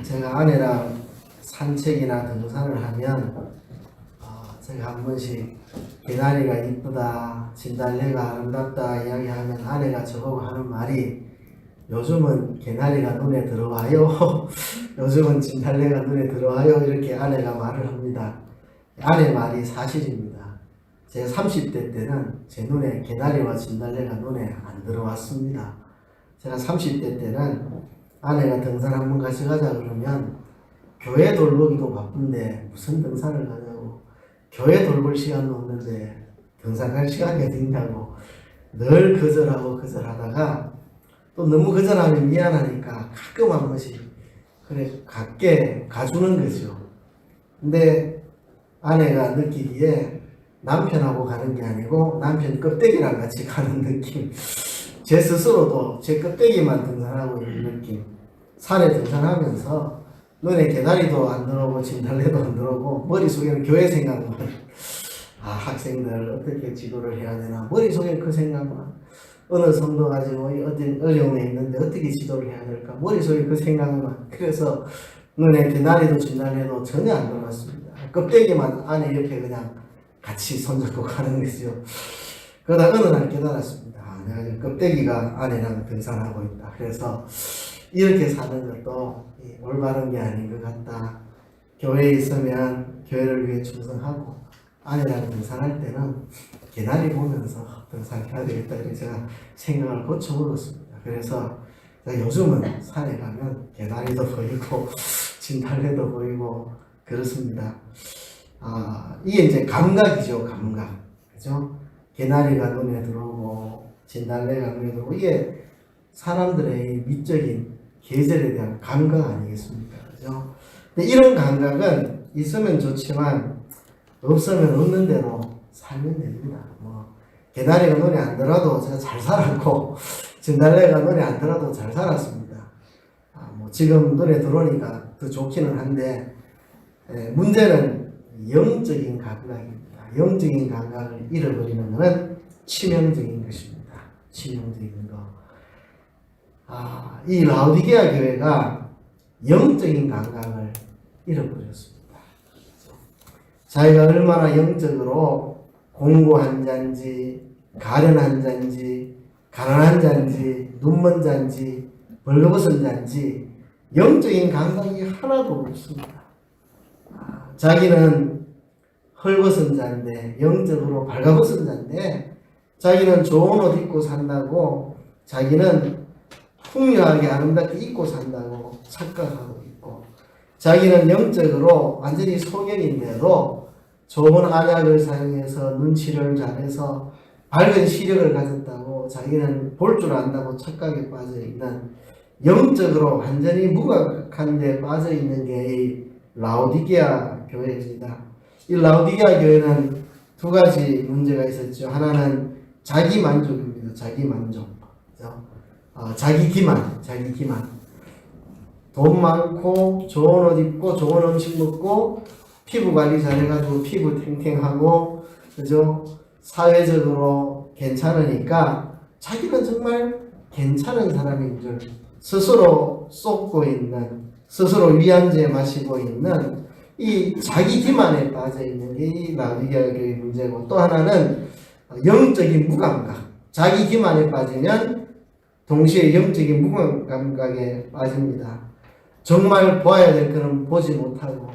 제가 아내랑 산책이나 등산을 하면 제가 한 번씩 개나리가 이쁘다, 진달래가 아름답다 이야기하면 아내가 저보고 하는 말이 요즘은 개나리가 눈에 들어와요. 요즘은 진달래가 눈에 들어와요. 이렇게 아내가 말을 합니다. 아내 말이 사실입니다. 제 30대 때는 제 눈에 개나리와 진달래가 눈에 안 들어왔습니다. 제가 30대 때는 아내가 등산 한번 같이 가자 그러면 교회 돌보기도 바쁜데 무슨 등산을 가냐고, 교회 돌볼 시간도 없는데 등산 갈 시간이 어딨냐고 늘 거절하다가 또 너무 거절하면 미안하니까 가끔 한 번씩 그래 갖게 가주는 거죠. 근데 아내가 느끼기에 남편하고 가는 게 아니고 남편 껍데기랑 같이 가는 느낌, 제 스스로도 제 껍데기만 등산하고 있는 느낌. 산에 등산하면서 눈에 개나리도 안 들어오고 진달래도 안 들어오고 머릿속에는 교회 생각만, 학생들 어떻게 지도를 해야 되나, 머릿속에 그 생각만, 어느 성도 가지고 어떤 어려움에 있는데 어떻게 지도를 해야 될까, 머릿속에 그 생각만. 그래서 눈에 개나리도 진달래도 전혀 안 들어왔습니다. 껍데기만 아내 옆에 그냥 같이 손잡고 가는 거죠. 그러다 어느 날 깨달았습니다. 내가 지금 껍데기가 아내랑 등산하고 있다. 그래서 이렇게 사는 것도 올바른 게 아닌 것 같다. 교회에 있으면 교회를 위해 충성하고 아내랑 등산할 때는 개나리 보면서 등산해야 되겠다. 이렇게 제가 생각을 고쳐먹었습니다. 그래서 요즘은 산에 가면 개나리도 보이고 진달래도 보이고 그렇습니다. 이게 이제 감각이죠, 감각. 그죠? 개나리가 눈에 들어오고 진달래가 눈에 들어오고, 이게 사람들의 미적인 계절에 대한 감각 아니겠습니까? 그죠? 근데 이런 감각은 있으면 좋지만 없으면 없는 대로 살면 됩니다. 개나리가 눈에 안 들어도 제가 잘 살았고 진달래가 눈에 안 들어도 잘 살았습니다. 지금 눈에 들어오니까 더 좋기는 한데, 문제는 영적인 감각입니다. 영적인 감각을 잃어버리는 것은 치명적인 것입니다. 치명적인 거. 이 라오디게아 교회가 영적인 감각을 잃어버렸습니다. 자기가 얼마나 영적으로 공고한 자인지, 가련한 자인지, 가난한 자인지, 눈먼 자인지, 벌거벗은 자인지 영적인 감각이 하나도 없습니다. 자기는 헐벗은 자인데, 영적으로 발가벗은 자인데, 자기는 좋은 옷 입고 산다고, 자기는 풍요하게 아름답게 입고 산다고 착각하고 있고, 자기는 영적으로 완전히 소경인데도 좋은 안약을 사용해서 눈치를 잘해서 밝은 시력을 가졌다고 자기는 볼 줄 안다고 착각에 빠져있는, 영적으로 완전히 무감각한 데 빠져있는 게 이 라오디게아 교회입니다. 이 라오디게아 교회는 두 가지 문제가 있었죠. 하나는 자기 만족입니다. 자기 만족. 자기 기만. 돈 많고 좋은 옷 입고 좋은 음식 먹고 피부 관리 잘해가지고 피부 탱탱하고, 그죠? 사회적으로 괜찮으니까 자기는 정말 괜찮은 사람인 줄 스스로 쏟고 있는, 스스로 위안제 마시고 있는 이 자기 기만에 빠져 있는 게 이 라오디게아 교회의 문제고, 또 하나는 영적인 무감각. 자기 기만에 빠지면 동시에 영적인 무감각에 빠집니다. 정말 보아야 될 것은 보지 못하고,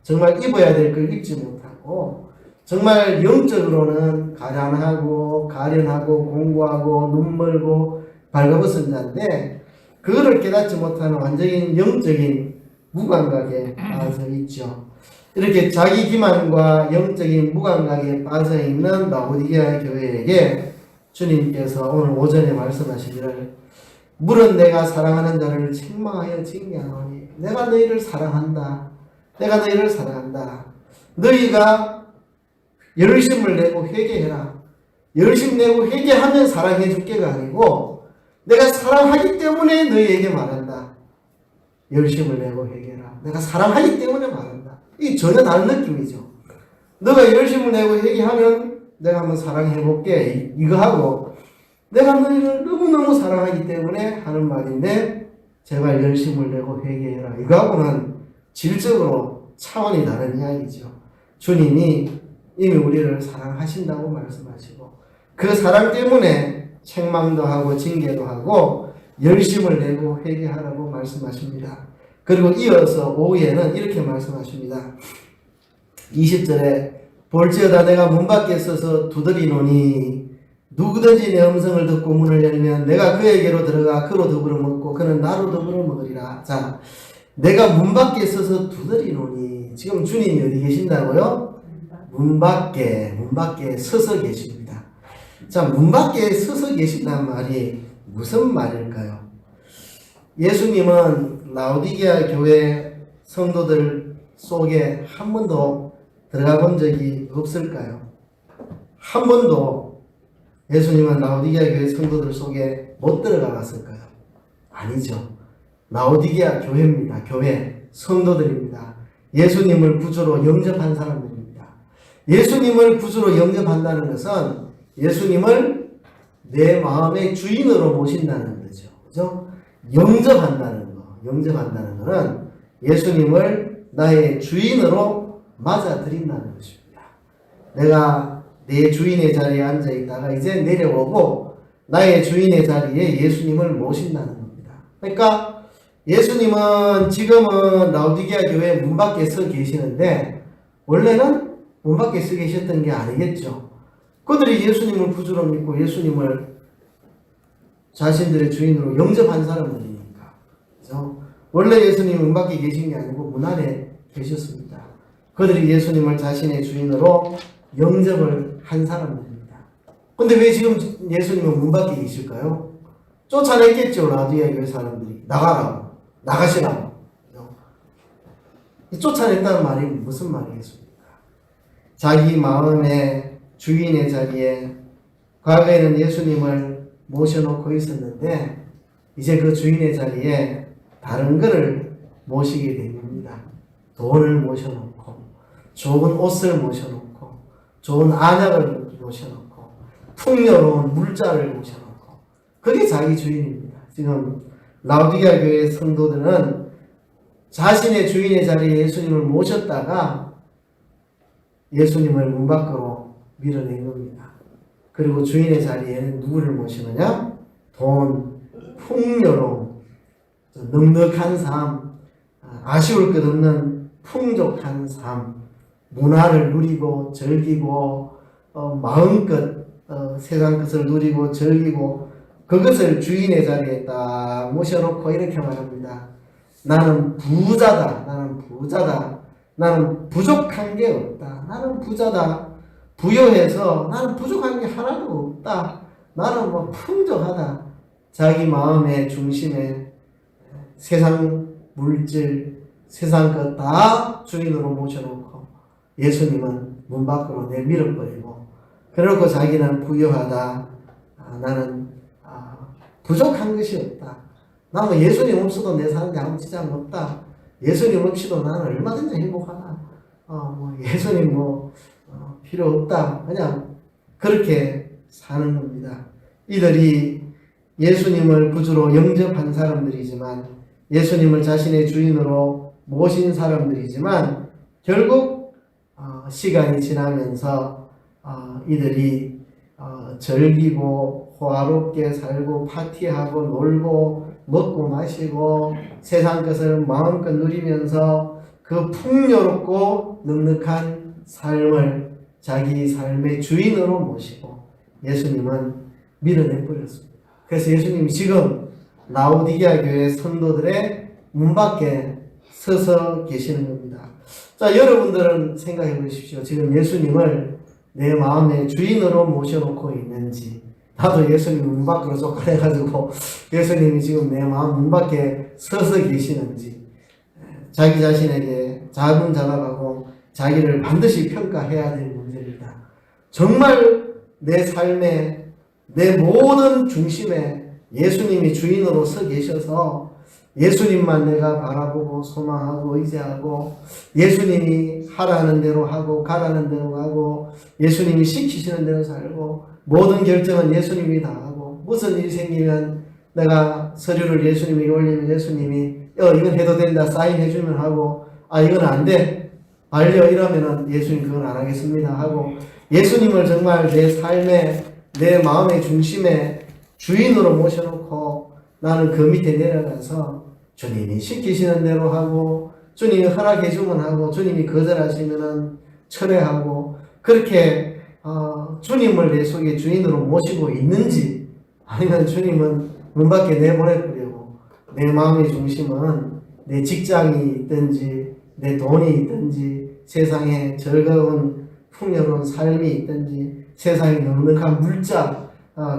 정말 입어야 될 걸 입지 못하고, 정말 영적으로는 가련하고 공고하고 눈멀고 발가벗은 자인데 그거를 깨닫지 못하는 완전히 영적인 무감각에 빠져 있죠. 이렇게 자기 기만과 영적인 무감각에 빠져 있는 라오디게아 교회에게 주님께서 오늘 오전에 말씀하시기를, 물은 내가 사랑하는 자를 책망하여 징계하노니 내가 너희를 사랑한다. 내가 너희를 사랑한다. 너희가 열심을 내고 회개해라. 열심 내고 회개하면 사랑해 줄게가 아니고 내가 사랑하기 때문에 너희에게 말한다. 열심을 내고 회개해라. 내가 사랑하기 때문에 말한다. 이게 전혀 다른 느낌이죠. 너가 열심을 내고 회개하면 내가 한번 사랑해볼게 이거 하고, 내가 너희를 너무너무 사랑하기 때문에 하는 말인데 제발 열심을 내고 회개해라. 이거하고는 질적으로 차원이 다른 이야기죠. 주님이 이미 우리를 사랑하신다고 말씀하시고 그 사랑 때문에 책망도 하고 징계도 하고 열심을 내고 회개하라고 말씀하십니다. 그리고 이어서 오후에는 이렇게 말씀하십니다. 20절에 볼지어다 내가 문 밖에 서서 두드리노니 누구든지 내 음성을 듣고 문을 열면 내가 그에게로 들어가 그로 더불어 먹고 그는 나로 더불어 먹으리라. 자, 내가 문 밖에 서서 두드리노니 지금 주님이 어디 계신다고요? 문 밖에 서서 계십니다. 자, 문 밖에 서서 계신다는 말이 무슨 말일까요? 예수님은 라오디게아 교회 성도들 속에 한 번도 들어가 본 적이 없을까요? 한 번도 예수님은 라오디게아 교회 성도들 속에 못 들어가 봤을까요? 아니죠. 라오디게아 교회입니다. 교회 성도들입니다. 예수님을 구주로 영접한 사람들입니다. 예수님을 구주로 영접한다는 것은 예수님을 내 마음의 주인으로 모신다는 거죠. 그죠? 영접한다는 거. 영접한다는 것은 예수님을 나의 주인으로 맞아들인다는 것입니다. 내가 내 주인의 자리에 앉아 있다가 이제 내려오고 나의 주인의 자리에 예수님을 모신다는 겁니다. 그러니까 예수님은 지금은 라오디게아 교회 문 밖에 서 계시는데 원래는 문 밖에 서 계셨던 게 아니겠죠. 그들이 예수님을 구주로 믿고 예수님을 자신들의 주인으로 영접한 사람들이니까. 그래서 원래 예수님이 문 밖에 계신 게 아니고 문 안에 계셨습니다. 그들이 예수님을 자신의 주인으로 영접을 한 사람들입니다. 근데 왜 지금 예수님은 문 밖에 계실까요? 쫓아냈겠죠. 라오디게아 교회 사람들이. 나가라고. 나가시라고. 쫓아냈다는 말이 무슨 말이겠습니까? 자기 마음의 주인의 자리에 과거에는 예수님을 모셔놓고 있었는데 이제 그 주인의 자리에 다른 것을 모시게 된 겁니다. 돈을 모셔놓고 좋은 옷을 모셔놓고 좋은 안약을 모셔놓고 풍요로운 물자를 모셔놓고 그게 자기 주인입니다. 지금 라오디게아 교회 성도들은 자신의 주인의 자리에 예수님을 모셨다가 예수님을 문 밖으로 밀어낸 겁니다. 그리고 주인의 자리에는 누구를 모시느냐? 돈, 풍요로움, 넉넉한 삶, 아쉬울 것 없는 풍족한 삶, 문화를 누리고 즐기고 마음껏 세상 것을 누리고 즐기고 그것을 주인의 자리에 딱 모셔놓고 이렇게 말합니다. 나는 부자다. 나는 부자다. 나는 부족한 게 없다. 나는 부자다. 부여해서 나는 부족한 게 하나도 없다. 나는 뭐 풍족하다. 자기 마음의 중심에 세상 물질, 세상 것 다 주인으로 모셔놓고 예수님은 문 밖으로 내밀어버리고 그러고 자기는 부유하다. 나는 부족한 것이 없다. 나는 예수님 없어도 내 사는 데 아무 지장 없다. 예수님 없이도 나는 얼마든지 행복하다. 예수님 필요 없다. 그냥 그렇게 사는 겁니다. 이들이 예수님을 구주로 영접한 사람들이지만 예수님을 자신의 주인으로 모신 사람들이지만 결국 시간이 지나면서 이들이 즐기고 호화롭게 살고 파티하고 놀고 먹고 마시고 세상 것을 마음껏 누리면서 그 풍요롭고 넉넉한 삶을 자기 삶의 주인으로 모시고 예수님은 밀어내버렸습니다. 그래서 예수님이 지금 라오디게아 교회 성도들의 문 밖에 서서 계시는 겁니다. 자, 여러분들은 생각해 보십시오. 지금 예수님을 내 마음의 주인으로 모셔놓고 있는지, 나도 예수님 문 밖으로 쫓아내가지고 예수님이 지금 내 마음 문 밖에 서서 계시는지, 자기 자신에게 자문자답하고 자기를 반드시 평가해야 될 문제입니다. 정말 내 삶의 내 모든 중심에 예수님이 주인으로 서 계셔서 예수님만 내가 바라보고 소망하고 의지하고 예수님이 하라는 대로 하고 가라는 대로 가고 예수님이 시키시는 대로 살고 모든 결정은 예수님이 다 하고 무슨 일이 생기면 내가 서류를 예수님에게 올리면 예수님이 이건 해도 된다 사인해주면 하고 이건 안 돼 알려 이러면은 예수님 그건 안 하겠습니다 하고 예수님을 정말 내 삶의 내 마음의 중심에 주인으로 모셔놓고 나는 그 밑에 내려가서 주님이 시키시는 대로 하고 주님이 허락해주면 하고 주님이 거절하시면은 철회하고 그렇게 주님을 내 속에 주인으로 모시고 있는지 아니면 주님은 문 밖에 내보내버리고 내 마음의 중심은 내 직장이 있든지 내 돈이 있든지 세상에 즐거운 풍요로운 삶이 있든지 세상에 넉넉한 물자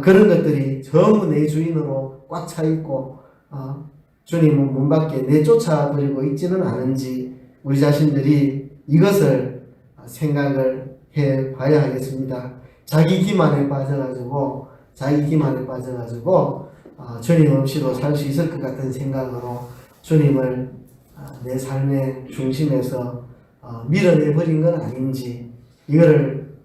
그런 것들이 전부 내 주인으로 꽉 차 있고 주님은 문 밖에 내쫓아버리고 있지는 않은지 우리 자신들이 이것을 생각을 해 봐야 하겠습니다. 자기 기만에 빠져가지고 주님 없이도 살 수 있을 것 같은 생각으로 주님을 내 삶의 중심에서 밀어내버린 건 아닌지 이거를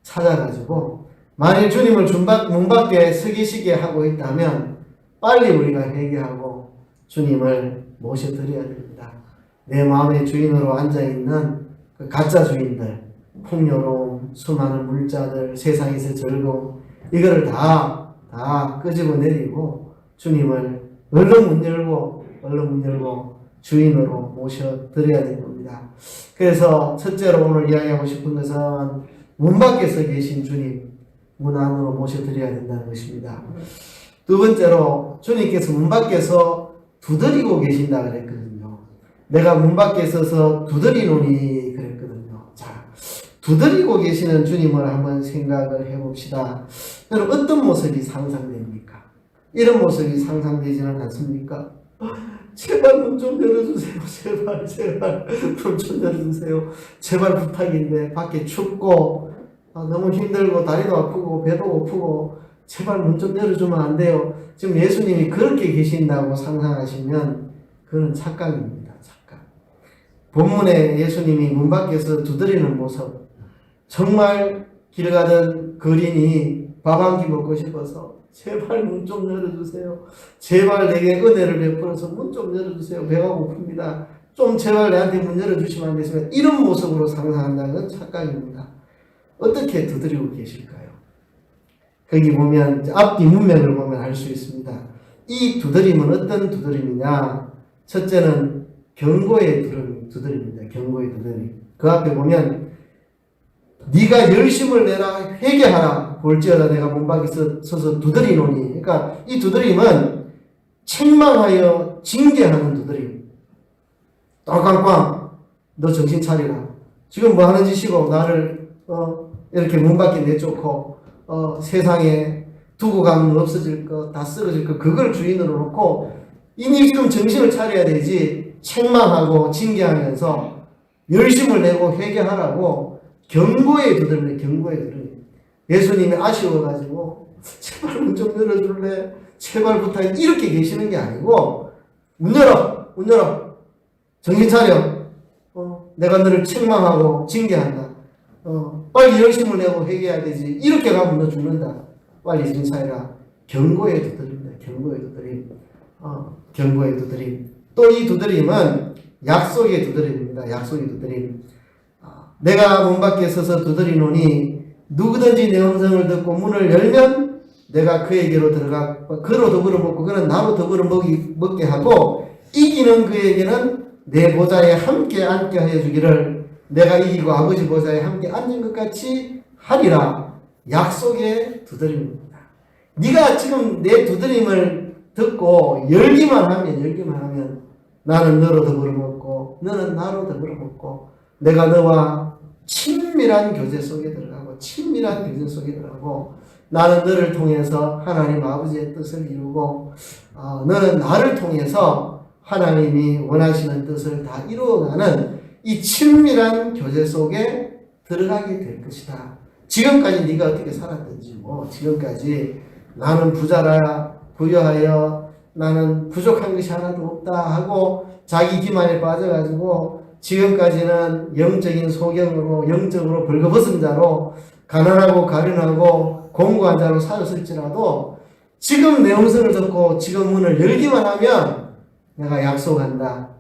찾아가지고 만일 주님을 문 밖에 서기시게 하고 있다면 빨리 우리가 회개하고 주님을 모셔드려야 됩니다. 내 마음의 주인으로 앉아있는 그 가짜 주인들, 풍요로움, 수많은 물자들, 세상에서 즐거움 이거를 다 끄집어 내리고 주님을 얼른 문 열고 주인으로 모셔드려야 될 겁니다. 그래서 첫째로 오늘 이야기하고 싶은 것은 문 밖에서 계신 주님 문 안으로 모셔드려야 된다는 것입니다. 두 번째로 주님께서 문 밖에서 두드리고 계신다 그랬거든요. 내가 문 밖에 서서 두드리노니 그랬거든요. 자, 두드리고 계시는 주님을 한번 생각을 해봅시다. 여러분 어떤 모습이 상상됩니까? 이런 모습이 상상되지는 않습니까? 제발 문 좀 열어주세요. 제발 문 좀 열어주세요. 제발 부탁인데 밖에 춥고 너무 힘들고 다리도 아프고 배도 고프고 제발 문 좀 열어주면 안 돼요. 지금 예수님이 그렇게 계신다고 상상하시면 그건 착각입니다. 착각. 본문에 예수님이 문 밖에서 두드리는 모습 정말 길 가던 거린이 밥 한 끼 먹고 싶어서 제발 문 좀 열어주세요. 제발 내게 은혜를 베풀어서 문 좀 열어주세요. 배가 고픕니다. 좀 제발 내한테 문 열어주시면 안 되겠습니까? 이런 모습으로 상상한다는 건 착각입니다. 어떻게 두드리고 계실까요? 거기 보면 앞뒤 문맥을 보면 알 수 있습니다. 이 두드림은 어떤 두드림이냐? 첫째는 경고의 두드림입니다. 경고의 두드림. 그 앞에 보면 네가 열심을 내라 회개하라 볼지어다 내가 문 밖에 서서 두드리노니. 그러니까 이 두드림은 책망하여 징계하는 두드림. 꽝꽝꽝 너 정신 차리라. 지금 뭐 하는 짓이고 나를 이렇게 문 밖에 내쫓고 세상에 두고 가면 없어질 거 다 쓰러질 거 그걸 주인으로 놓고 이미 지금 정신을 차려야 되지. 책망하고 징계하면서 열심을 내고 회개하라고 경고의 두드림. 예수님이 아쉬워가지고 제발 문 좀 열어줄래? 제발 부탁해. 이렇게 계시는 게 아니고 문 열어. 정신 차려. 내가 너를 책망하고 징계한다. 빨리 열심을 내고 회개해야 되지. 이렇게 가면 너 죽는다. 빨리 정신 차려라. 경고의 두드림입니다. 경고의 두드림. 또 이 두드림은 약속의 두드림입니다. 약속의 두드림. 내가 문 밖에 서서 두드리노니 누구든지 내 음성을 듣고 문을 열면 내가 그에게로 들어가 그로 더불어 먹고 그는 나로 더불어 먹게 하고 이기는 그에게는 내 보좌에 함께 앉게 하여 주기를 내가 이기고 아버지 보좌에 함께 앉은 것 같이 하리라. 약속의 두드림입니다. 네가 지금 내 두드림을 듣고 열기만 하면 나는 너로 더불어 먹고 너는 나로 더불어 먹고 내가 너와 친밀한 교제 속에 들어가고 나는 너를 통해서 하나님 아버지의 뜻을 이루고 너는 나를 통해서 하나님이 원하시는 뜻을 다 이루어가는 이 친밀한 교제 속에 들어가게 될 것이다. 지금까지 네가 어떻게 살았든지 지금까지 나는 부자라 부여하여 나는 부족한 것이 하나도 없다 하고 자기 기만에 빠져가지고 지금까지는 영적인 소경으로 영적으로 벌거벗은 자로 가난하고 가련하고 공고한 자로 살았을지라도 지금 내 음성을 듣고 지금 문을 열기만 하면 내가 약속한다.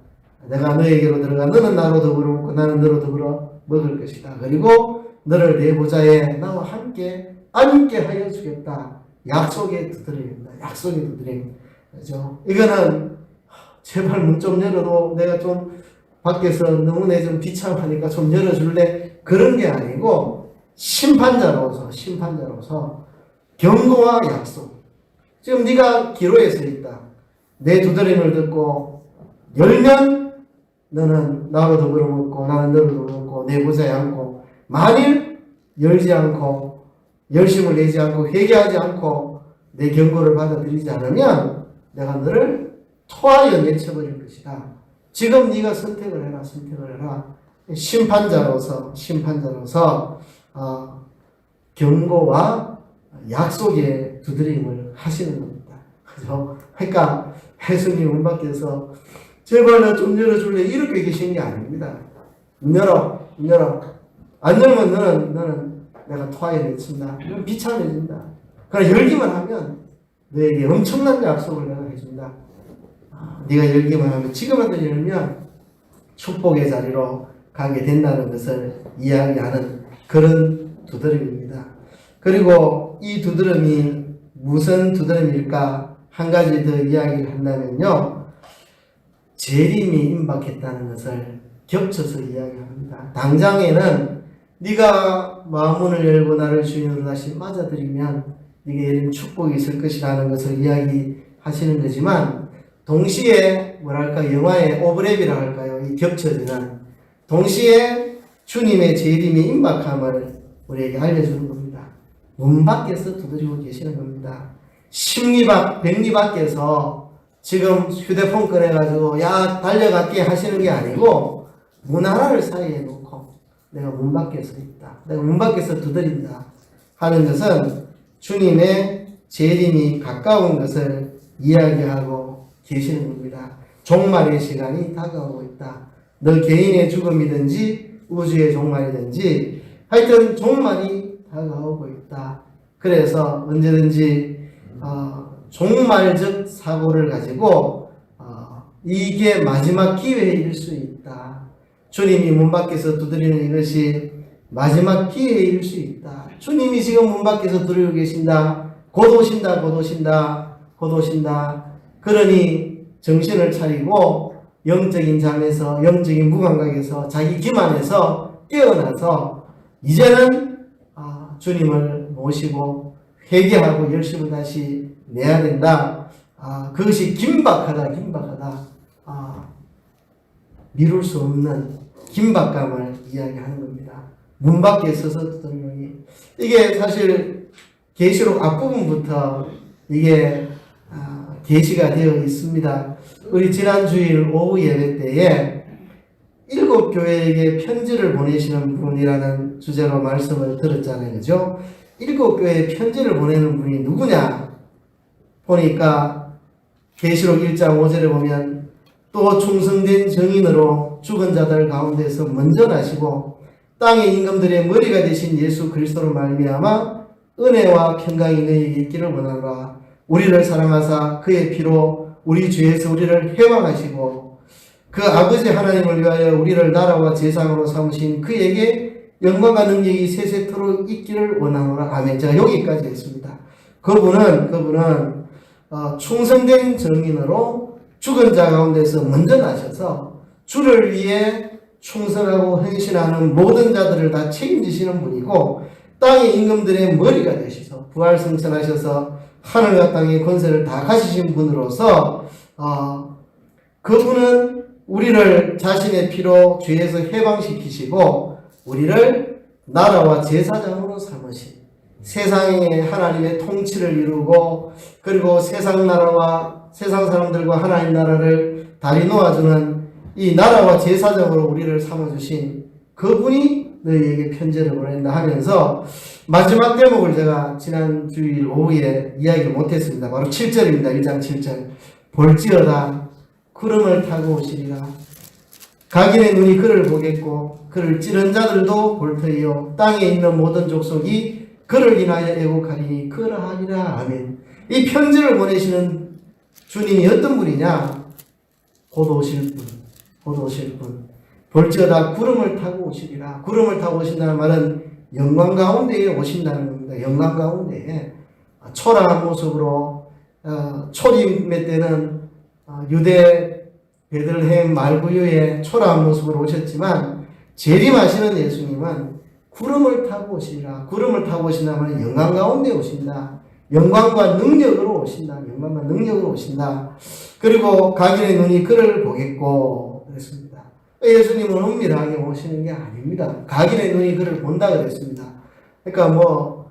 내가 너에게로 들어가 너는 나로 더불어 먹고 나는 너로 더불어 먹을 것이다. 그리고 너를 내 보좌에 나와 함께 앉게 하여 주겠다. 약속에 두드립니다. 약속에 두드립니다. 그죠? 이거는 제발 문 좀 열어도 내가 좀 밖에서 너무 내 좀 비참하니까 좀 열어줄래? 그런 게 아니고 심판자로서 경고와 약속. 지금 네가 기로에 서 있다. 내 두드림을 듣고 열면 너는 나로 더불어 먹고 나는 너로 더불어 먹고 내 보좌에 앉고, 만일 열지 않고 열심을 내지 않고 회개하지 않고 내 경고를 받아들이지 않으면 내가 너를 토하여 내쳐버릴 것이다. 지금 네가 선택을 해라. 심판자로서 경고와 약속의 두드림을 하시는 겁니다. 그죠? 그러니까 예수님 문 밖에서 제발 나 좀 열어줄래? 이렇게 계신 게 아닙니다. 열어. 안 열면 너는 내가 토하여 내친다. 비참해진다. 그러나 열기만 하면 너에게 엄청난 약속을 내가 해준다. 네가 열기만 하면, 지금이라도 열면 축복의 자리로 가게 된다는 것을 이야기하는 그런 두드림입니다. 그리고 이 두드림이 무슨 두드림일까? 한 가지 더 이야기를 한다면요, 재림이 임박했다는 것을 겹쳐서 이야기합니다. 당장에는 네가 마음문을 열고 나를 주인으로 다시 맞아들이면 네게 열린 축복이 있을 것이라는 것을 이야기하시는 거지만, 동시에 영화의 오버랩이라 할까요? 이 겹쳐지는, 동시에 주님의 재림이 임박함을 우리에게 알려주는 겁니다. 문 밖에서 두드리고 계시는 겁니다. 십리박, 백리밖에서 지금 휴대폰 꺼내가지고 야 달려갈게 하시는 게 아니고, 문 하나를 사이에 놓고 내가 문 밖에 서 있다, 내가 문 밖에서 두드린다 하는 것은 주님의 재림이 가까운 것을 이야기하고 계시는 겁니다. 종말의 시간이 다가오고 있다. 너 개인의 죽음이든지 우주의 종말이든지 하여튼 종말이 다가오고 있다. 그래서 언제든지 종말적 사고를 가지고 이게 마지막 기회일 수 있다. 주님이 문 밖에서 두드리는 이것이 마지막 기회일 수 있다. 주님이 지금 문 밖에서 두드리고 계신다. 곧 오신다. 그러니 정신을 차리고 영적인 잠에서, 영적인 무감각에서, 자기 기만에서 깨어나서 이제는 주님을 모시고 회개하고 열심을 다시 내야 된다. 그것이 긴박하다. 미룰 수 없는 긴박감을 이야기하는 겁니다. 문 밖에 서서 두드리니, 이게 사실 계시록 앞부분부터 이게 계시가 되어 있습니다. 우리 지난 주일 오후 예배 때에 7 교회에게 편지를 보내시는 분이라는 주제로 말씀을 들었잖아요. 그죠? 7 교회에 편지를 보내는 분이 누구냐? 보니까 계시록 1장 5절에 보면, 또 충성된 정인으로 죽은 자들 가운데서 먼저 나시고 땅의 임금들의 머리가 되신 예수 그리스도로 말미암아 은혜와 평강이 너희에게 있기를 원하노라. 우리를 사랑하사 그의 피로 우리 주에서 우리를 해방하시고 그 아버지 하나님을 위하여 우리를 나라와 제사장으로 삼으신 그에게 영광과 능력이 세세토록 있기를 원하노라. 아멘. 제가 여기까지 했습니다. 그분은 충성된 정인으로 죽은 자 가운데서 먼저 나셔서 주를 위해 충성하고 헌신하는 모든 자들을 다 책임지시는 분이고, 땅의 임금들의 머리가 되셔서 부활승천하셔서 하늘과 땅의 권세를 다 가지신 분으로서 그분은 우리를 자신의 피로 죄에서 해방시키시고 우리를 나라와 제사장으로 삼으신, 세상에 하나님의 통치를 이루고 그리고 세상 나라와 세상 사람들과 하나님 나라를 다리 놓아주는 이 나라와 제사장으로 우리를 삼아주신 그분이 너희에게 편지를 보낸다 하면서, 마지막 대목을 제가 지난 주일 오후에 이야기를 못했습니다. 바로 7절입니다. 1장 7절. 볼지어다 구름을 타고 오시리라. 각인의 눈이 그를 보겠고 그를 찌른 자들도 볼 터이요 땅에 있는 모든 족속이 그를 인하여 애곡하리니 그러하니라. 아멘. 이 편지를 보내시는 주님이 어떤 분이냐? 곧 오실 분, 곧 오실 분. 볼지어다 구름을 타고 오시리라. 구름을 타고 오신다는 말은 영광 가운데에 오신다는 겁니다. 영광 가운데에 초라한 모습으로 초림의 때는 유대 베들레헴 말구유의 초라한 모습으로 오셨지만 재림하시는 예수님은 구름을 타고 오시리라. 구름을 타고 오신다면 영광 가운데 오신다. 영광과 능력으로 오신다. 영광과 능력으로 오신다. 그리고 각인의 눈이 그를 보겠고 그랬습니다. 예수님은 은밀하게 오시는 게 아닙니다. 각인의 눈이 그를 본다 그랬습니다. 그러니까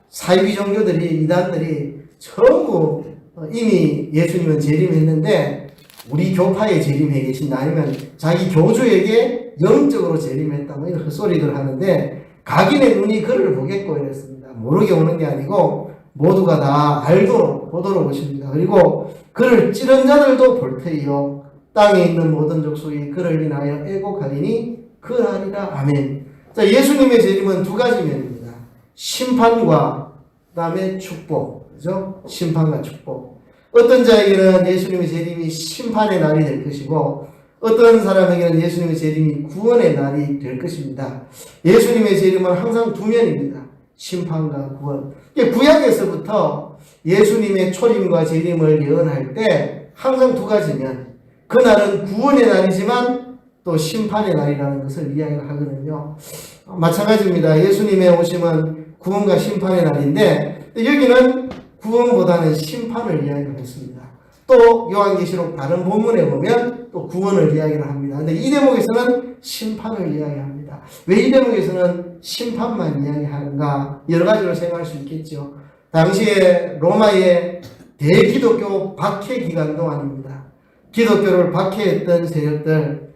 사이비 종교들이 이단들이 전부 이미 예수님은 재림했는데 우리 교파에 재림해 계신다 아니면 자기 교주에게 영적으로 재림했다 뭐 이런 헛소리들 하는데 각인의 눈이 그를 보겠고 이랬습니다. 모르게 오는 게 아니고 모두가 다 알도록 보도록 오십니다. 그리고 그를 찌른 자들도 볼 터이요 땅에 있는 모든 족속이 그를 인하여 애곡하리니 그하리라. 아멘. 자, 예수님의 재림은 두 가지 면입니다. 심판과 그다음에 축복. 그죠? 심판과 축복. 어떤 자에게는 예수님의 재림이 심판의 날이 될 것이고 어떤 사람에게는 예수님의 재림이 구원의 날이 될 것입니다. 예수님의 재림은 항상 두 면입니다. 심판과 구원. 구약에서부터 예수님의 초림과 재림을 예언할 때 항상 두 가지 면. 그날은 구원의 날이지만 또 심판의 날이라는 것을 이야기하거든요. 마찬가지입니다. 예수님의 오심은 구원과 심판의 날인데 여기는 구원보다는 심판을 이야기했습니다. 또 요한계시록 다른 본문에 보면 또 구원을 이야기를 합니다. 근데 이 대목에서는 심판을 이야기합니다. 왜 이 대목에서는 심판만 이야기하는가? 여러 가지로 생각할 수 있겠죠. 당시에 로마의 대기독교 박해 기간 동안입니다. 기독교를 박해했던 세력들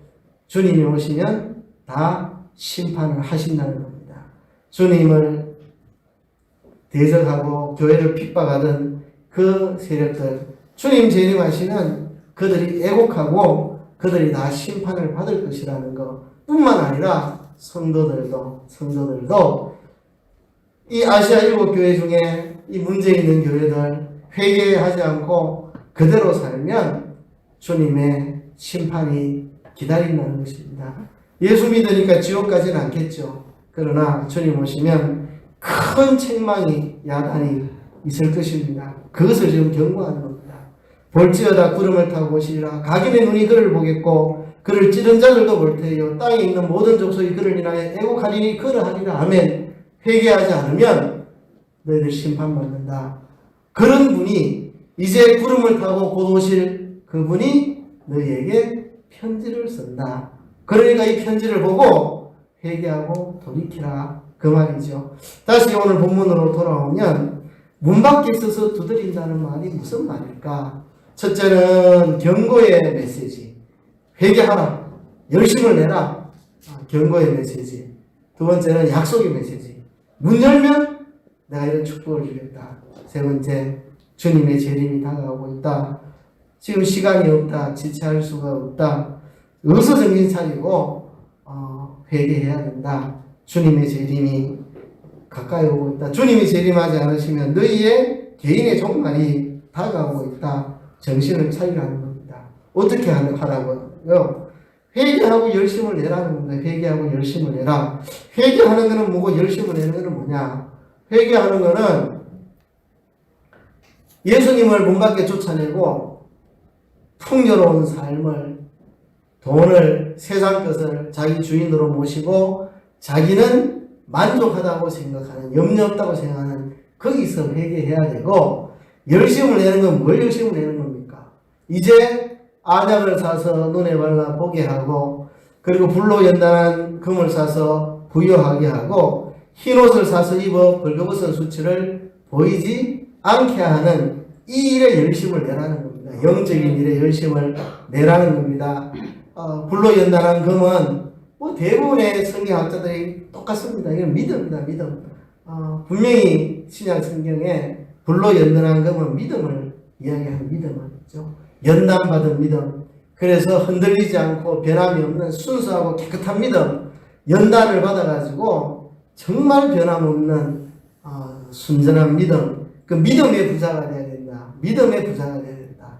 주님이 오시면 다 심판을 하신다는 겁니다. 주님을 대적하고 교회를 핍박하던 그 세력들 주님 재림하시면 그들이 애곡하고 그들이 다 심판을 받을 것이라는 것 뿐만 아니라 성도들도 이 아시아 7교회 중에 이 문제 있는 교회들 회개하지 않고 그대로 살면 주님의 심판이 기다린다는 것입니다. 예수 믿으니까 지옥 가지는 않겠죠. 그러나 주님 오시면 큰 책망이 야단이 있을 것입니다. 그것을 지금 경고하는 겁니다. 볼지어다 구름을 타고 오시리라. 각인의 눈이 그를 보겠고 그를 찌른 자들도 볼 테요. 땅에 있는 모든 족속이 그를 인하여 애곡하리니 그러하리라. 아멘. 회개하지 않으면 너희들 심판받는다. 그런 분이 이제 구름을 타고 곧 오실 그분이 너희에게 편지를 쓴다. 그러니까 이 편지를 보고 회개하고 돌이키라. 그 말이죠. 다시 오늘 본문으로 돌아오면 문 밖에 서서 두드린다는 말이 무슨 말일까? 첫째는 경고의 메시지. 회개하라. 열심을 내라. 경고의 메시지. 두 번째는 약속의 메시지. 문 열면 내가 이런 축복을 주겠다. 세 번째, 주님의 재림이 다가오고 있다. 지금 시간이 없다. 지체할 수가 없다. 어서 정신 차리고 회개해야 된다. 주님의 재림이 가까이 오고 있다. 주님이 재림하지 않으시면 너희의 개인의 종말이 다가오고 있다. 정신을 차리라는 겁니다. 어떻게 하라고요? 회개하고 열심을 내라는 겁니다. 회개하고 열심을 내라. 회개하는 것은 뭐고 열심을 내는 것은 뭐냐? 회개하는 것은 예수님을 문 밖에 쫓아내고 풍요로운 삶을, 돈을, 세상 것을 자기 주인으로 모시고 자기는 만족하다고 생각하는, 염려 없다고 생각하는 거기서 회개해야 되고, 열심을 내는 건 뭘 열심을 내는 겁니까? 이제 안약을 사서 눈에 발라 보게 하고, 그리고 불로 연단한 금을 사서 부여하게 하고, 흰옷을 사서 입어 벌거벗은 수치를 보이지 않게 하는 이 일에 열심을 내라는 겁니다. 영적인 일에 열심을 내라는 겁니다. 불로 연단한 금은 대부분의 성경학자들이 똑같습니다. 이건 믿음입니다. 믿음. 분명히 신약 성경에 불로 연단한 금은 믿음을 이야기하는 믿음이죠. 연단받은 믿음. 그래서 흔들리지 않고 변함이 없는 순수하고 깨끗한 믿음. 연단을 받아가지고 정말 변함없는 순전한 믿음. 그 믿음의 부자가 되어야 된다. 믿음의 부자가 되어야 된다.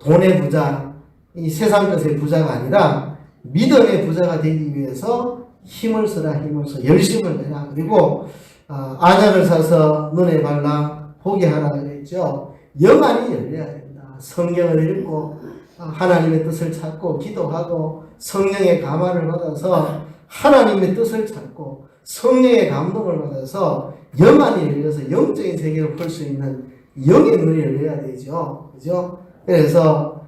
돈의 부자, 이 세상 것의 부자가 아니라 믿음의 부자가 되기 위해서 힘을 써라, 힘을 써. 열심을 내라. 그리고 안약을 사서 눈에 발라 보게 하라 그랬죠. 영안이 열려야 된다. 성경을 읽고 하나님의 뜻을 찾고 기도하고 성령의 감화를 받아서 하나님의 뜻을 찾고 성령의 감동을 받아서 영안이 열려서 영적인 세계를 볼 수 있는 영의 눈이 열려야 되죠. 그죠? 그래서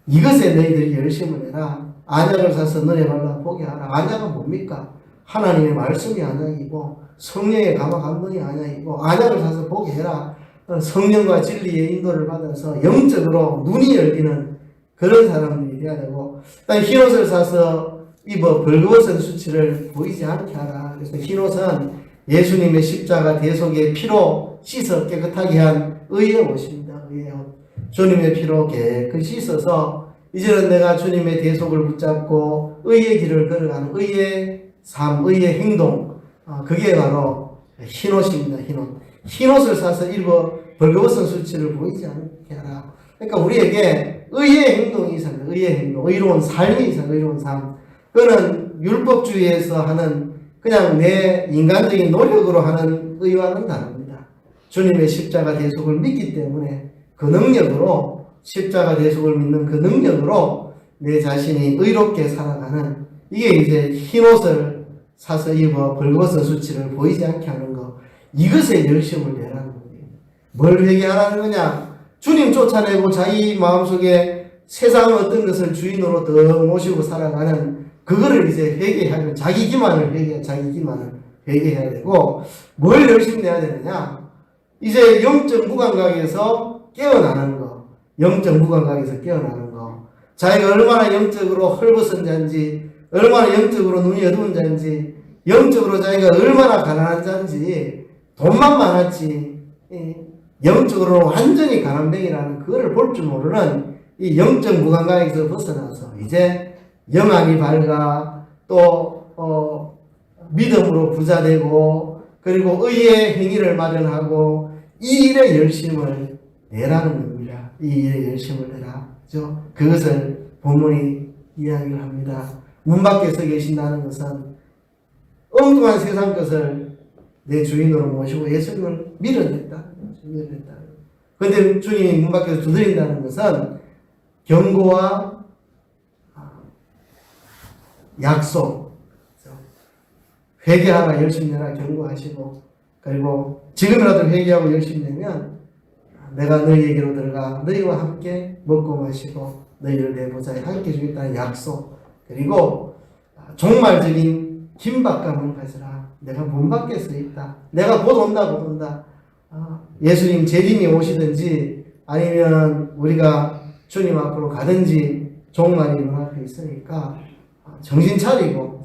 이것에 너희들이 열심을 해라. 안약을 사서 눈에 발라 보게 하라. 안약은 뭡니까? 하나님의 말씀이 안약이고 성령의 감화 감동이 안약이고 안약을 사서 보게 해라. 성령과 진리의 인도를 받아서 영적으로 눈이 열리는 그런 사람들이 돼야 되고, 흰옷을 사서 입어 벌거벗은 수치를 보이지 않게 하라. 그래서 흰옷은 예수님의 십자가 대속의 피로 씻어 깨끗하게 한 의의 옷입니다. 의의 옷. 주님의 피로 깨끗이 씻어서 이제는 내가 주님의 대속을 붙잡고 의의 길을 걸어가는 의의 삶, 의의 행동, 그게 바로 흰옷입니다. 흰옷. 흰옷을 사서 입어 벌거벗은 수치를 보이지 않게 하라. 그러니까 우리에게 의의 행동이 있어야 합니다. 의의 행동, 의로운 삶이 있어야 합니다. 의로운 삶. 그거는 율법주의에서 하는 그냥 내 인간적인 노력으로 하는 의와는 다릅니다. 주님의 십자가 대속을 믿기 때문에 그 능력으로, 십자가 대속을 믿는 그 능력으로 내 자신이 의롭게 살아가는, 이게 이제 흰옷을 사서 입어 벌거벗은 수치를 보이지 않게 하는 것, 이것에 열심을 내라는 거예요. 뭘 회개하라는 거냐? 주님 쫓아내고 자기 마음속에 세상 어떤 것을 주인으로 더 모시고 살아가는 그거를 이제 회개하는, 자기 기만을 회개해야 되고, 뭘 열심히 내야 되느냐? 이제 영적 무감각에서 깨어나는 거, 영적 무감각에서 깨어나는 거, 자기가 얼마나 영적으로 헐벗은 자인지, 얼마나 영적으로 눈이 어두운 자인지, 영적으로 자기가 얼마나 가난한 자인지, 돈만 많았지 영적으로 완전히 가난뱅이라는 그거를 볼 줄 모르는 이 영적 무감각에서 벗어나서 이제 영안이 밝아 또 믿음으로 부자되고 그리고 의의 행위를 마련하고 이 일에 열심을 내라는 겁니다. 이 일에 열심을 내라. 그죠? 그것을 본문이 이야기를 합니다. 문 밖에 서 계신다는 것은 엉뚱한 세상 것을 내 주인으로 모시고 예수님을 밀어냈다. 그런데 주님이 문 밖에서 두드린다는 것은 경고와 약속, 회개하라 열심히 내라 경고하시고, 그리고 지금이라도 회개하고 열심히 내면 내가 너희에게로 들어가 너희와 함께 먹고 마시고 너희를 내 보좌에 함께 주겠다는 약속, 그리고 종말적인 긴박감을 가져라. 내가 문 밖에 서 있다. 내가 곧 온다. 예수님 재림이 오시든지 아니면 우리가 주님 앞으로 가든지 종말이 눈앞에 있으니까 정신 차리고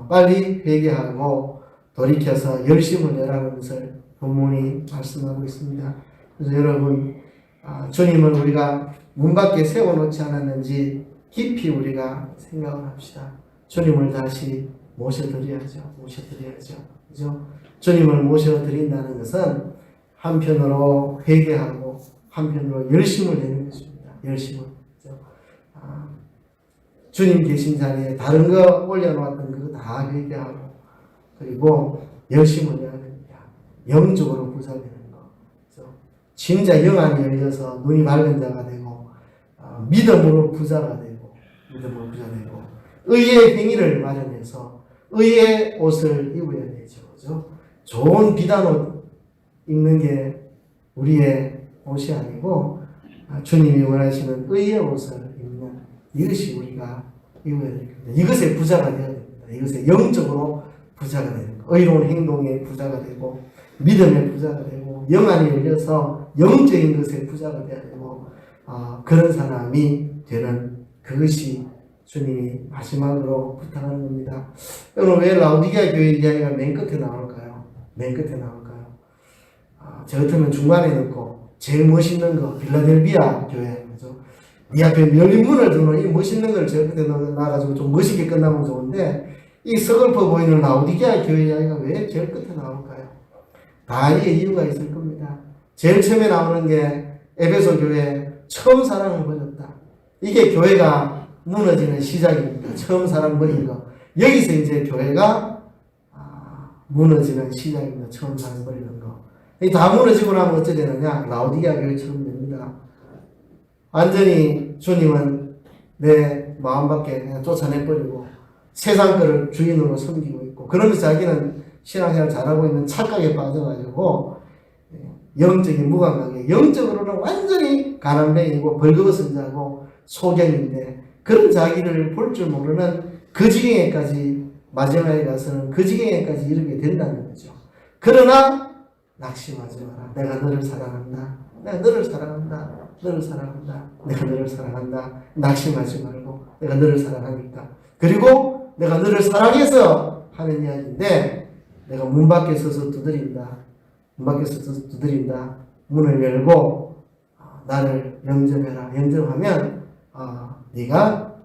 빨리 회개하고 돌이켜서 열심을 내라는 것을 본문이 말씀하고 있습니다. 그래서 여러분, 주님을 우리가 문 밖에 세워놓지 않았는지 깊이 우리가 생각을 합시다. 주님을 다시 모셔드려야죠. 그죠? 주님을 모셔드린다는 것은 한편으로 회개하고 한편으로 열심을 내는 것입니다. 열심을. 그죠? 주님 계신 자리에 다른 거 올려놓았던 그거 다 회개하고 그리고 열심을 내야 됩니다. 영적으로 부자되는 거. 그죠? 진짜 영안이 열려서 눈이 밝은 자가 되고 믿음으로 부자가 되고 의의 행위를 마련해서 의의 옷을 입어야 되죠. 그죠? 좋은 비단옷 입는 게 우리의 옷이 아니고 주님이 원하시는 의의 옷을 입는 이것이 우리가 입어야 됩니다. 이것의 부자가 되어야 됩니다. 이것의 영적으로 부자가 되는 거. 의로운 행동의 부자가 되고 믿음의 부자가 되고 영안이 열려서 영적인 것의 부자가 되어야 되고 그런 사람이 되는 그것이 주님이 마지막으로 부탁하는 겁니다. 여러분, 왜 라오디게아 교회 이야기가 맨 끝에 나올까요? 저 같으면 중간에 넣고 제일 멋있는 거 빌라델비아 교회, 그죠? 이 앞에 열린 문을 두는 이 멋있는 걸 저 끝에 넣어가지고 좀 멋있게 끝나면 좋은데 이 서글퍼 보이는 라오디게아 교회 이야기가 왜 제일 끝에 나올까요? 다 이게 이유가 있을 겁니다. 제일 처음에 나오는 게 에베소 교회 처음 사랑을 버렸다. 이게 교회가 무너지는 시작입니다. 처음 사랑 버린 거. 여기서 이제 교회가 무너지는 시작입니다. 처음 사랑 버리는 거. 다 무너지고 나면 어찌 되느냐? 라오디게아 교회처럼 됩니다. 완전히 주님은 내 마음밖에 그냥 쫓아내버리고 세상 거를 주인으로 섬기고 있고, 그러면서 자기는 신앙생활 잘하고 있는 착각에 빠져가지고 영적인 무감각에, 영적으로는 완전히 가난뱅이고 벌거벗은 자고 소경인데, 그런 자기를 볼 줄 모르는 그 지경에까지 마지막에 가서는 그 지경에까지 이르게 된다는 거죠. 그러나 낙심하지 마라. 내가 너를 사랑한다. 내가 너를 사랑한다. 너를 사랑한다. 내가 너를 사랑한다. 낙심하지 말고 내가 너를 사랑하니까. 그리고 내가 너를 사랑해서 하는 이야기인데, 내가 문 밖에 서서 두드린다. 문 밖에 서서 두드린다. 문을 열고 나를 영접해라. 영접하면 네가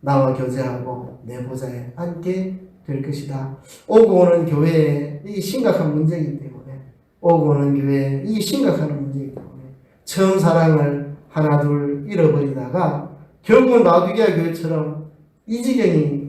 나와 교제하고 내 보좌에 앉게 될 것이다. 오고 오는 교회에 이 심각한 문제이기 때문에, 오고 오는 교회에 이 심각한 문제이기 때문에 처음 사랑을 하나 둘 잃어버리다가 결국은 라오디게아 교회처럼 이 지경이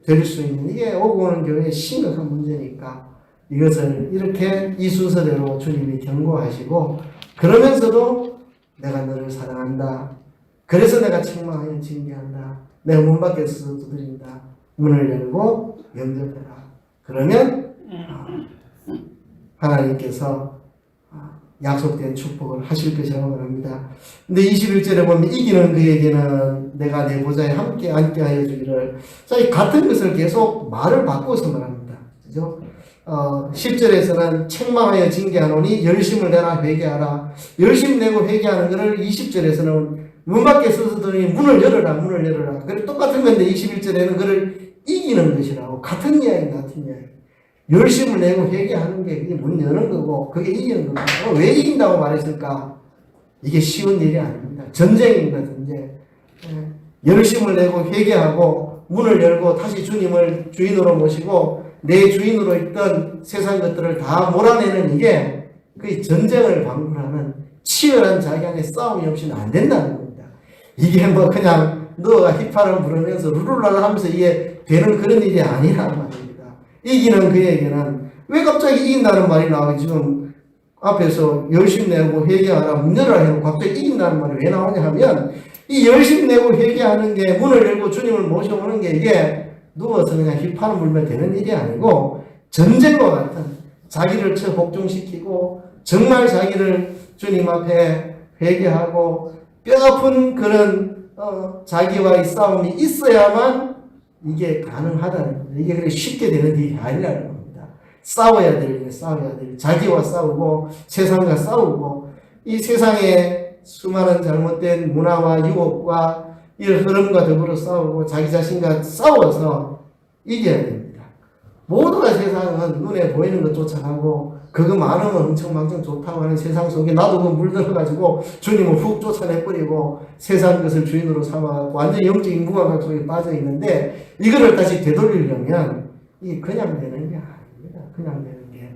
될 수 있는, 이게 오고 오는 교회의 심각한 문제니까 이것을 이렇게 이 순서대로 주님이 경고하시고, 그러면서도 내가 너를 사랑한다. 그래서 내가 책망하여 징계한다. 내가 문 밖에 서서 두드린다. 문을 열고 영접해라. 그러면 하나님께서 약속된 축복을 하실 것이라고 말합니다. 근데 21절에 보면 이기는 그에게는 내가 내 보좌에 함께 앉게 하여 주기를. 자, 이 같은 것을 계속 말을 바꿔서 말합니다. 그죠? 10절에서는 책망하여 징계하노니 열심을 내라 회개하라. 열심 내고 회개하는 것을 20절에서는 문 밖에 서서더니 문을 열어라, 문을 열어라. 그래 똑같은 건데 21절에는 그를 이기는 것이라고. 같은 이야기, 같은 이야기. 열심을 내고 회개하는 게 그게 문 여는 거고, 그게 이기는 거고. 왜 이긴다고 말했을까? 이게 쉬운 일이 아닙니다. 전쟁입니다, 전쟁. 열심을 내고 회개하고 문을 열고 다시 주님을 주인으로 모시고 내 주인으로 있던 세상 것들을 다 몰아내는, 이게 그 전쟁을 방불하는 치열한 자기 안에 싸움이 없이는 안 된다는 겁니다. 이게 뭐 그냥 너가 휘파람 부르면서 루루랄라 하면서 이게 되는 그런 일이 아니란 말입니다. 이기는 그에게는, 왜 갑자기 이긴다는 말이 나오고, 지금 앞에서 열심 내고 회개하라 문 열어라 해서 갑자기 이긴다는 말이 왜 나오냐 하면, 이 열심 내고 회개하는 게, 문을 열고 주님을 모셔오는 게, 이게 누워서 그냥 휘파람 불면 되는 일이 아니고 전쟁과 같은, 자기를 복종시키고 정말 자기를 주님 앞에 회개하고 뼈아픈 그런 자기와의 싸움이 있어야만 이게 가능하다는 겁니다. 이게 그렇게 쉽게 되는 일이 아니라는 겁니다. 싸워야 될 일, 싸워야 될 일. 자기와 싸우고 세상과 싸우고, 이 세상의 수많은 잘못된 문화와 유혹과 이 흐름과 더불어 싸우고 자기 자신과 싸워서 이겨야 됩니다. 모두가 세상은 눈에 보이는 것 쫓아가고 그거 많으면 엄청망청 좋다고 하는 세상 속에 나도 그 물들어가지고 주님을 훅 쫓아내버리고 세상 것을 주인으로 삼아가지고 완전 영적인 무감각 속에 빠져있는데, 이거를 다시 되돌리려면 이게 그냥 되는 게 아닙니다. 그냥 되는 게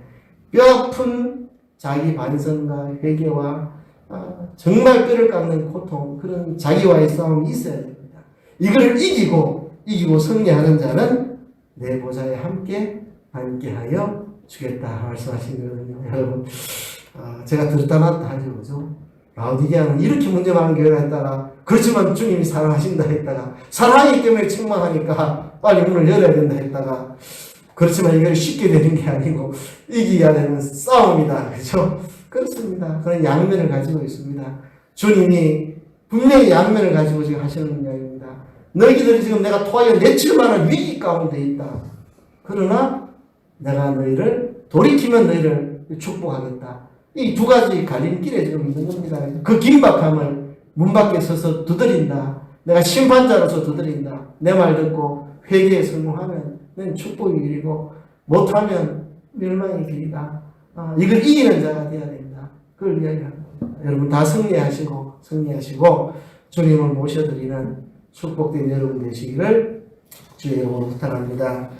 뼈아픈 자기 반성과 회개와 정말 뼈를 깎는 고통, 그런 자기와의 싸움이 있어야 됩니다. 이걸 이기고 승리하는 자는 내 보좌에 함께 앉게하여 주겠다 말씀하신 거거든요. 여러분, 제가 들었다 놨다 하죠, 그죠? 라오디게아는 이렇게 문제 많은 교회가 했다가, 그렇지만 주님이 사랑하신다 했다가, 사랑하기 때문에 책망하니까 빨리 문을 열어야 된다 했다가, 그렇지만 이걸 쉽게 되는 게 아니고 이기야 되는 싸움이다, 그죠? 그렇습니다. 그런 양면을 가지고 있습니다. 주님이 분명히 양면을 가지고 지금 하시는 이야기입니다. 너희들이 지금 내가 토하여 내칠 만한 위기 가운데 있다. 그러나 내가 너희를 돌이키면 너희를 축복하겠다. 이 두 가지 갈림길에 지금 있는 겁니다. 그 긴박함을 문 밖에 서서 두드린다. 내가 심판자로서 두드린다. 내 말 듣고 회개에 성공하면 넌 축복의 길이고 못하면 멸망의 길이다. 이걸 이기는 자가 되어야 된다. 그걸 이야기합니다. 여러분 다 승리하시고 주님을 모셔드리는 축복된 여러분 되시기를 주의 이름으로 부탁합니다.